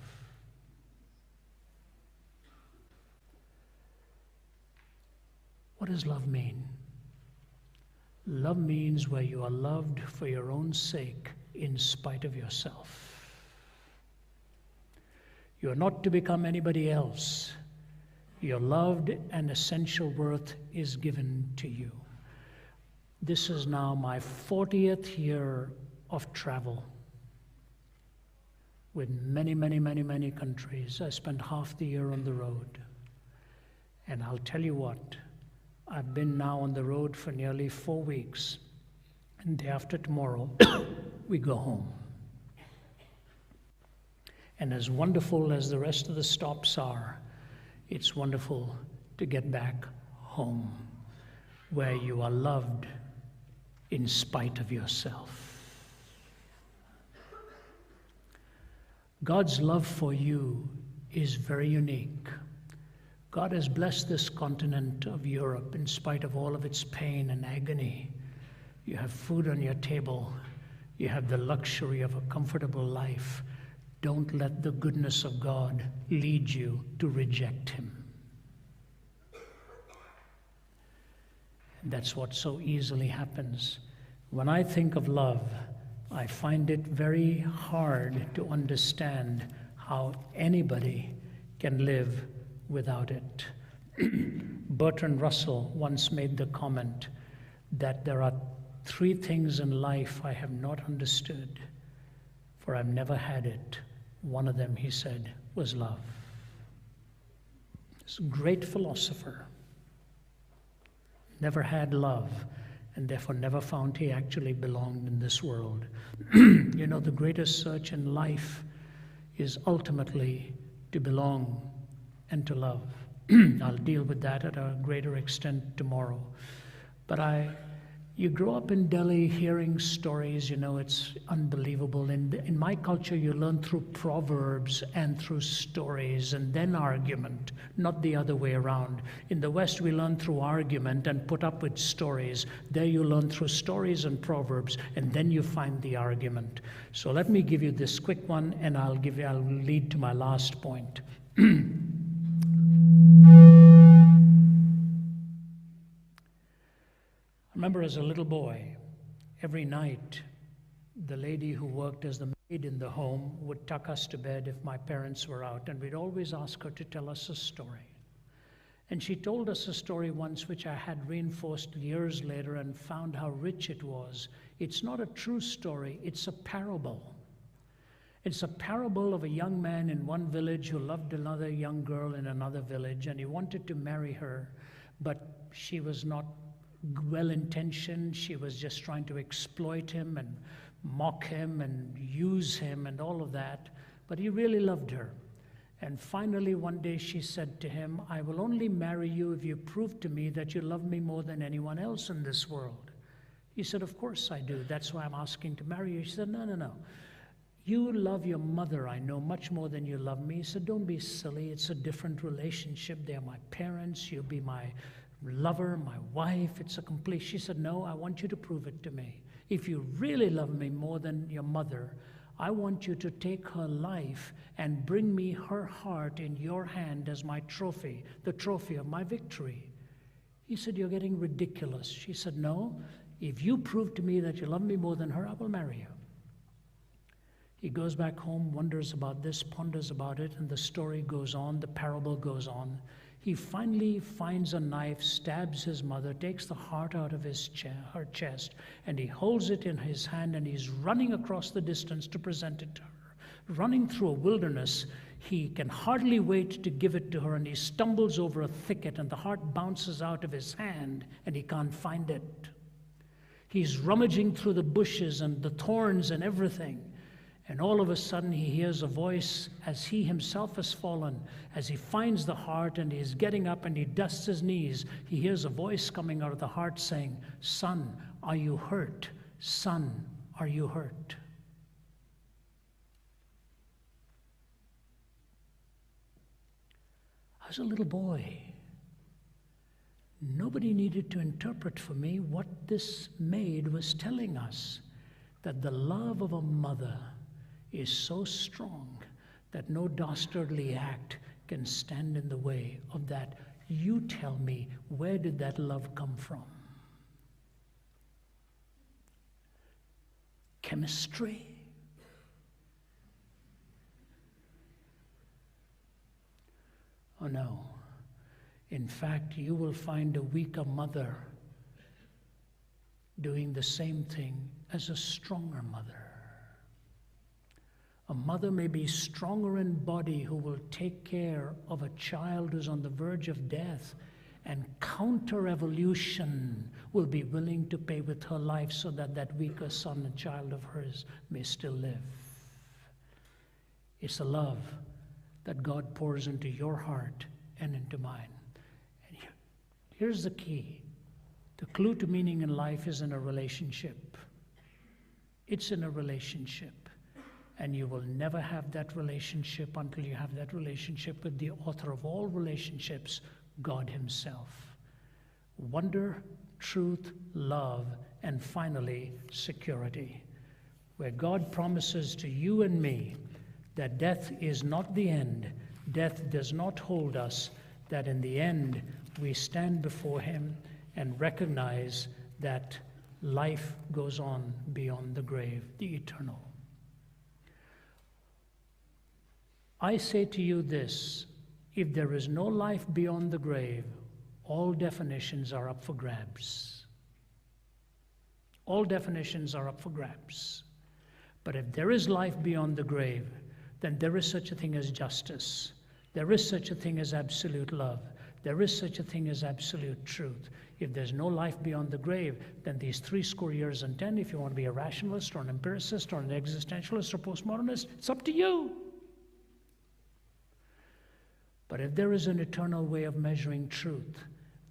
What does love mean? Love means where you are loved for your own sake in spite of yourself. You are not to become anybody else. Your loved and essential worth is given to you. This is now my 40th year of travel with many, many, many, many countries. I spent half the year on the road. And I'll tell you what, I've been now on the road for nearly 4 weeks. And day after tomorrow, we go home. And as wonderful as the rest of the stops are, it's wonderful to get back home, where you are loved in spite of yourself. God's love for you is very unique. God has blessed this continent of Europe in spite of all of its pain and agony. You have food on your table. You have the luxury of a comfortable life. Don't let the goodness of God lead you to reject Him. That's what so easily happens. When I think of love, I find it very hard to understand how anybody can live without it. Bertrand Russell once made the comment that there are 3 things in life I have not understood, for I've never had it. One of them, he said, was love. This great philosopher never had love, and therefore never found he actually belonged in this world. You know, the greatest search in life is ultimately to belong and to love. I'll deal with that at a greater extent tomorrow. But you grow up in Delhi hearing stories, you know, it's unbelievable. In my culture, you learn through proverbs and through stories and then argument, not the other way around. In the West, we learn through argument and put up with stories. There you learn through stories and proverbs, and then you find the argument. So let me give you this quick one, and I'll lead to my last point. I remember as a little boy, every night, the lady who worked as the maid in the home would tuck us to bed if my parents were out, and we'd always ask her to tell us a story. And she told us a story once which I had reinforced years later and found how rich it was. It's not a true story, it's a parable. It's a parable of a young man in one village who loved another young girl in another village, and he wanted to marry her, but she was not well-intentioned. She was just trying to exploit him and mock him and use him and all of that, but he really loved her. And finally one day she said to him, I will only marry you if you prove to me that you love me more than anyone else in this world. He said, of course I do. That's why I'm asking to marry you. She said, no. You love your mother, I know, much more than you love me. He said, don't be silly. It's a different relationship. They are my parents. You'll be my lover, my wife. It's a complete. She said, no, I want you to prove it to me. If you really love me more than your mother, I want you to take her life and bring me her heart in your hand as my trophy, the trophy of my victory. He said, you're getting ridiculous. She said, no, if you prove to me that you love me more than her, I will marry you. He goes back home, wonders about this, ponders about it, and the story goes on, the parable goes on. He finally finds a knife, stabs his mother, takes the heart out of her chest, and he holds it in his hand, and he's running across the distance to present it to her. Running through a wilderness, He can hardly wait to give it to her, and he stumbles over a thicket, and the heart bounces out of his hand, and he can't find it. He's rummaging through the bushes and the thorns and everything, and all of a sudden he hears a voice as he himself has fallen. As he finds the heart and he's getting up and he dusts his knees, he hears a voice coming out of the heart saying, "Son, are you hurt? Son, are you hurt?" I was a little boy. Nobody needed to interpret for me what this maid was telling us, that the love of a mother is so strong that no dastardly act can stand in the way of that. You tell me, where did that love come from? Chemistry? Oh no. In fact, you will find a weaker mother doing the same thing as a stronger mother. A mother may be stronger in body who will take care of a child who's on the verge of death, and counter-evolution will be willing to pay with her life so that that weaker son and child of hers may still live. It's a love that God pours into your heart and into mine. And here's the key. The clue to meaning in life is in a relationship. It's in a relationship. And you will never have that relationship until you have that relationship with the author of all relationships, God himself. Wonder, truth, love, and finally, security. Where God promises to you and me that death is not the end, death does not hold us, that in the end we stand before him and recognize that life goes on beyond the grave, the eternal. I say to you this, if there is no life beyond the grave, all definitions are up for grabs. All definitions are up for grabs. But if there is life beyond the grave, then there is such a thing as justice. There is such a thing as absolute love. There is such a thing as absolute truth. If there's no life beyond the grave, then these 70 years and 10, if you want to be a rationalist or an empiricist or an existentialist or postmodernist, it's up to you. But if there is an eternal way of measuring truth,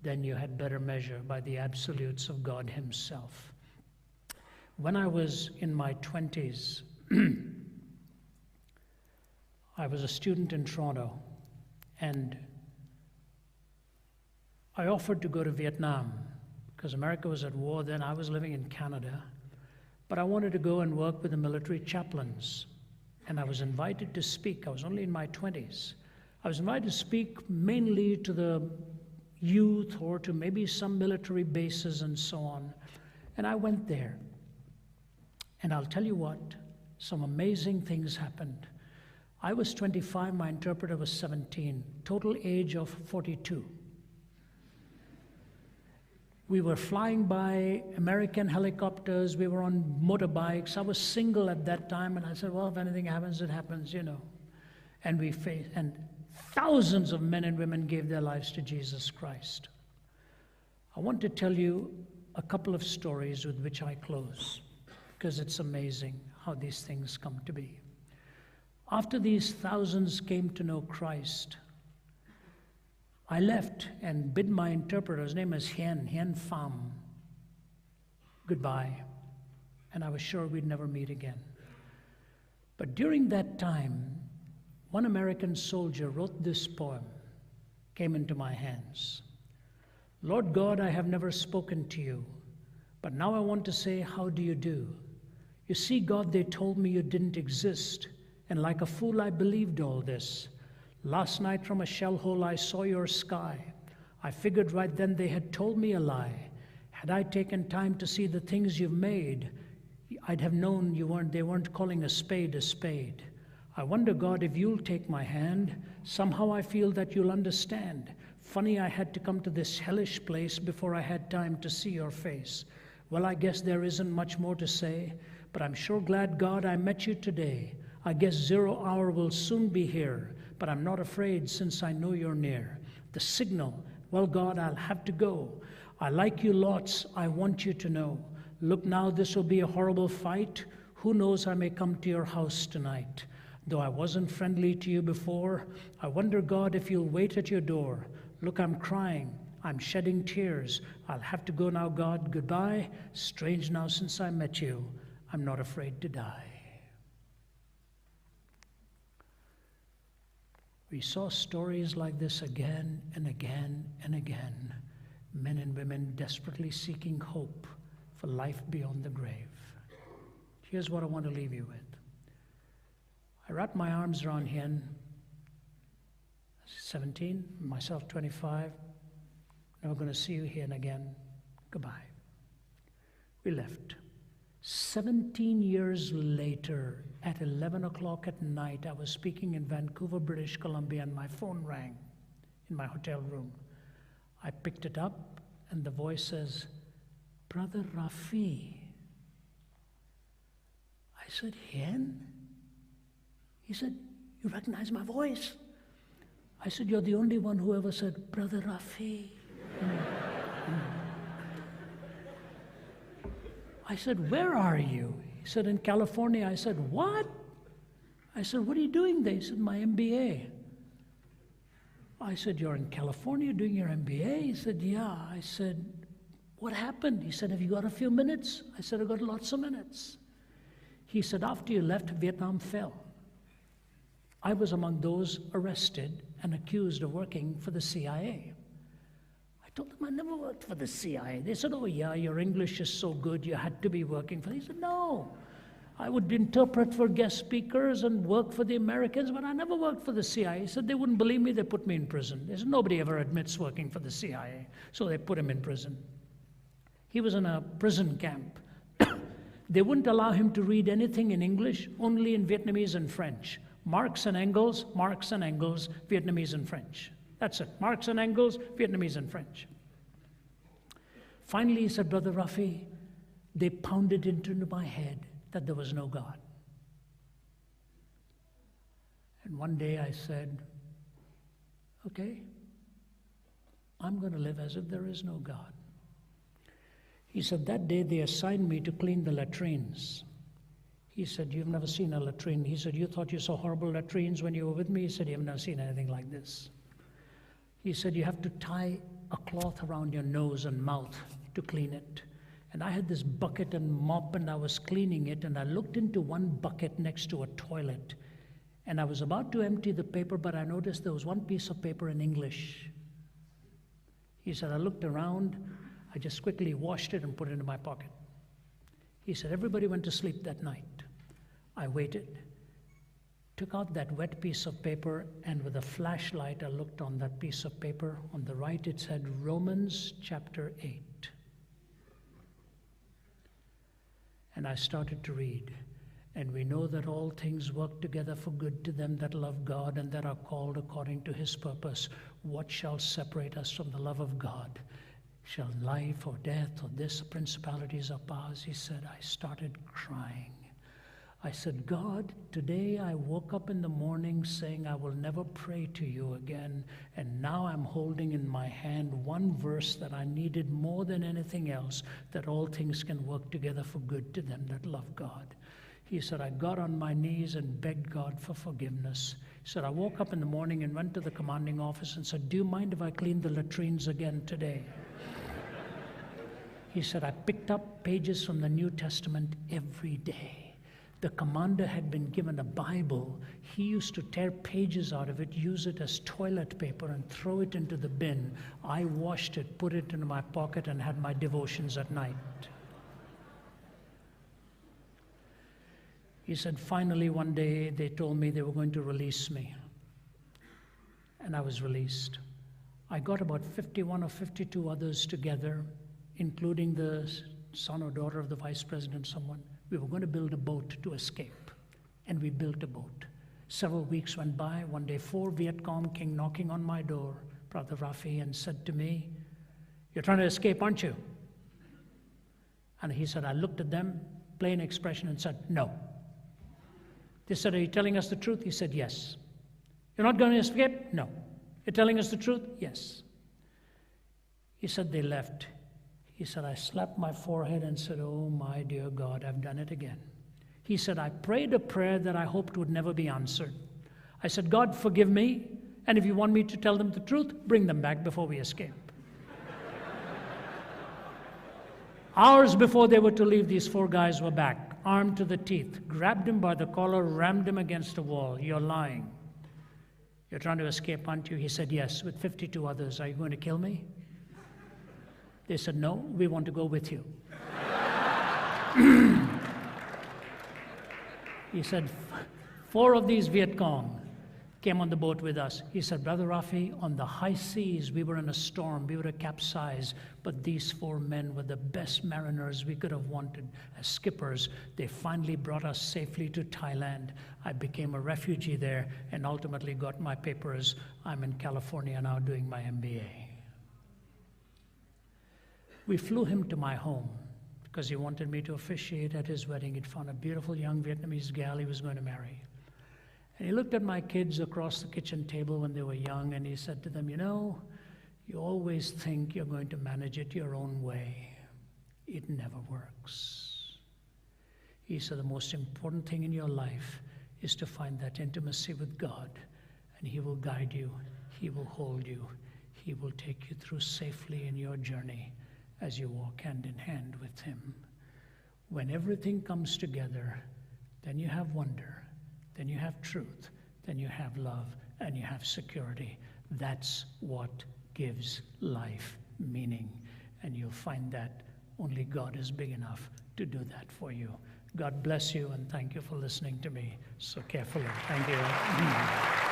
then you had better measure by the absolutes of God himself. When I was in my 20s, I was a student in Toronto, and I offered to go to Vietnam because America was at war then. I was living in Canada, but I wanted to go and work with the military chaplains, and I was invited to speak. I was only in my 20s. I was invited to speak mainly to the youth or to maybe some military bases and so on. And I went there. And I'll tell you what, some amazing things happened. I was 25, my interpreter was 17, total age of 42. We were flying by American helicopters, we were on motorbikes. I was single at that time, and I said, well, if anything happens, it happens, you know. And we faced, and thousands of men and women gave their lives to Jesus Christ. I want to tell you a couple of stories with which I close, because it's amazing how these things come to be. After these thousands came to know Christ, I left and bid my interpreter, his name is Hien Pham, goodbye. And I was sure we'd never meet again. But during that time, one American soldier wrote this poem, came into my hands. Lord God, I have never spoken to you, but now I want to say, how do you do? You see, God, they told me you didn't exist, and like a fool I believed all this. Last night from a shell hole I saw your sky. I figured right then they had told me a lie. Had I taken time to see the things you've made, I'd have known they weren't calling a spade a spade. I wonder, God, if you'll take my hand. Somehow I feel that you'll understand. Funny I had to come to this hellish place before I had time to see your face. Well, I guess there isn't much more to say, but I'm sure glad, God, I met you today. I guess 0 hour will soon be here. but I'm not afraid since I know you're near. The signal, well, God, I'll have to go. I like you lots, I want you to know. Look now, this will be a horrible fight. Who knows, I may come to your house tonight. Though I wasn't friendly to you before, I wonder, God, if you'll wait at your door. Look, I'm crying, I'm shedding tears. I'll have to go now, God, goodbye. Strange now since I met you, I'm not afraid to die. We saw stories like this again and again and again. Men and women desperately seeking hope for life beyond the grave. Here's what I want to leave you with. I wrapped my arms around Hien, 17, myself 25. Never going to see you, Hien, again. Goodbye. We left. 17 years later, at 11 o'clock at night, I was speaking in Vancouver, British Columbia, and my phone rang in my hotel room. I picked it up, and the voice says, Brother Rafi. I said, Hien? He said, you recognize my voice? I said, you're the only one who ever said, Brother Rafi. I said, where are you? He said, in California. I said, what? I said, what are you doing there? He said, my MBA. I said, you're in California doing your MBA? He said, yeah. I said, what happened? He said, have you got a few minutes? I said, I've got lots of minutes. He said, after you left, Vietnam fell. I was among those arrested and accused of working for the CIA. I told them I never worked for the CIA. They said, oh yeah, your English is so good, you had to be working for them. He said, no. I would interpret for guest speakers and work for the Americans, but I never worked for the CIA. He said, they wouldn't believe me, they put me in prison. They said, nobody ever admits working for the CIA. So they put him in prison. He was in a prison camp. They wouldn't allow him to read anything in English, only in Vietnamese and French. Marx and Engels, Vietnamese and French. That's it. Marx and Engels, Vietnamese and French. Finally, he said, Brother Rafi, they pounded into my head that there was no God. And one day I said, okay, I'm going to live as if there is no God. He said, that day they assigned me to clean the latrines. He said, you've never seen a latrine. He said, you thought you saw horrible latrines when you were with me? He said, you've never seen anything like this. He said, you have to tie a cloth around your nose and mouth to clean it. And I had this bucket and mop, and I was cleaning it, and I looked into one bucket next to a toilet. And I was about to empty the paper, but I noticed there was one piece of paper in English. He said, I looked around, I just quickly washed it and put it into my pocket. He said, everybody went to sleep that night. I waited, took out that wet piece of paper, and with a flashlight, I looked on that piece of paper. On the right, it said Romans chapter 8. And I started to read. And we know that all things work together for good to them that love God and that are called according to His purpose. What shall separate us from the love of God? Shall life or death or this, principalities or powers? He said, I started crying. I said, God, today I woke up in the morning saying I will never pray to you again, and now I'm holding in my hand one verse that I needed more than anything else, that all things can work together for good to them that love God. He said, I got on my knees and begged God for forgiveness. He said, I woke up in the morning and went to the commanding officer and said, do you mind if I clean the latrines again today? He said, I picked up pages from the New Testament every day. The commander had been given a Bible. He used to tear pages out of it, use it as toilet paper, and throw it into the bin. I washed it, put it into my pocket, and had my devotions at night. He said, finally, one day, they told me they were going to release me. And I was released. I got about 51 or 52 others together, including the son or daughter of the vice president, someone. We were going to build a boat to escape, and we built a boat. Several weeks went by. One day, 4 Viet Cong came knocking on my door, Brother Rafi, and said to me, you're trying to escape, aren't you? And he said, I looked at them, plain expression, and said, no. They said, are you telling us the truth? He said, yes. You're not going to escape? No. You're telling us the truth? Yes. He said, they left. He said, I slapped my forehead and said, oh my dear God, I've done it again. He said, I prayed a prayer that I hoped would never be answered. I said, God, forgive me, and if you want me to tell them the truth, bring them back before we escape. Hours before they were to leave, these 4 guys were back, armed to the teeth, grabbed him by the collar, rammed him against a wall. You're lying. You're trying to escape, aren't you? He said, yes, with 52 others. Are you going to kill me? They said, no, we want to go with you. He said, 4 of these Viet Cong came on the boat with us. He said, Brother Rafi, on the high seas, we were in a storm, we were to capsize, but these 4 men were the best mariners we could have wanted as skippers. They finally brought us safely to Thailand. I became a refugee there and ultimately got my papers. I'm in California now doing my MBA. We flew him to my home because he wanted me to officiate at his wedding. He'd found a beautiful young Vietnamese gal he was going to marry. And he looked at my kids across the kitchen table when they were young, and he said to them, you know, you always think you're going to manage it your own way. It never works. He said, the most important thing in your life is to find that intimacy with God, and He will guide you, He will hold you, He will take you through safely in your journey as you walk hand in hand with Him. When everything comes together, then you have wonder, then you have truth, then you have love, and you have security. That's what gives life meaning. And you'll find that only God is big enough to do that for you. God bless you, and thank you for listening to me so carefully. Thank you.